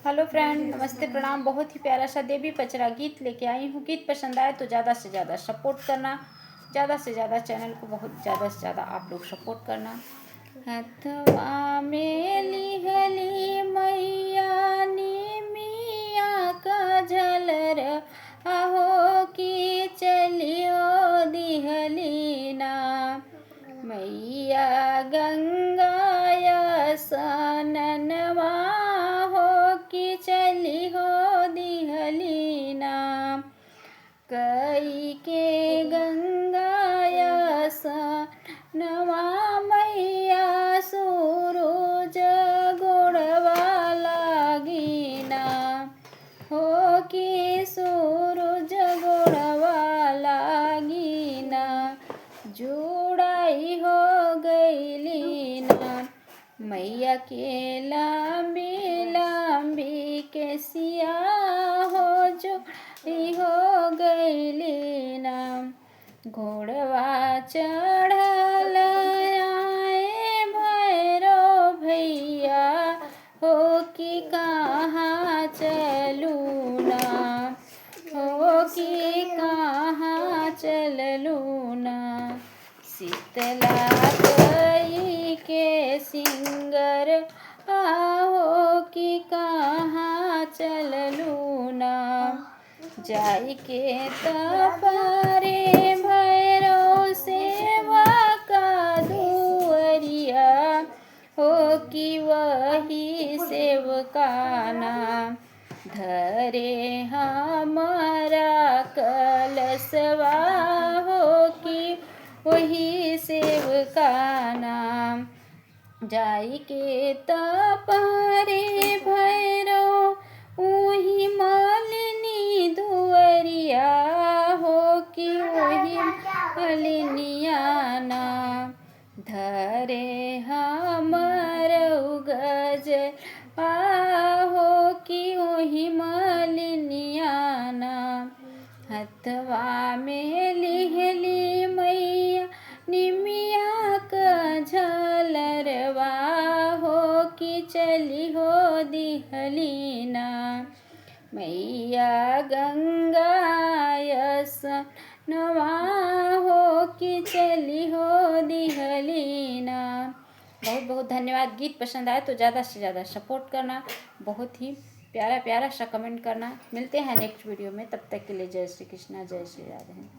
Hello friend, नमस्ते, प्रणाम। बहुत ही प्यारा सा देवी पचरा गीत लेके आई हूँ। गीत पसंद आए तो ज़्यादा से ज़्यादा सपोर्ट करना, ज़्यादा से ज़्यादा चैनल को बहुत ज़्यादा से ज़्यादा आप लोग सपोर्ट करना। हथवा में लिहली मैया निमिया का झलर, आहो की चलियो दिहली ना। मैया गंगा सननवा की चली हो दिहली ना। कई के गंगा सनवा मैया सूरज गोड़वा लागी ना। हो कि सूरज गोड़वा लागी ना। जुड़ाई हो गईली ना। मैया के लंबी लंबी के सिया हो जो हो गईली ना। घोड़वा चढ़ल आए भैरो भैया, हो कि कहाँ चलू ना। हो कि कहाँ चलू ना। शीतला कई के सिंगर, आहो कि कहाँ चललू ना। जाई के तपरे भैरो सेवा का दुअरिया, हो कि वही सेवकाना। धरे हमारा कलशवा, हो कि वही सेवकाना। जाई के तपरे भैरो वही मालिनी दुअरिया, हो कि वही मालिनियाना। धरे हमर गज, हो कि वही मालिनियाना। हथवा में लिहली मैया निमिया का झलरवा, हो कि चली हो दिहली ना। मैया गंगा सनवा, हो कि चली हो दिहली ना। बहुत बहुत धन्यवाद। गीत पसंद आए तो ज़्यादा से ज़्यादा सपोर्ट करना, बहुत ही प्यारा प्यारा सा कमेंट करना। मिलते हैं नेक्स्ट वीडियो में, तब तक के लिए जय श्री कृष्णा, जय श्री राधे।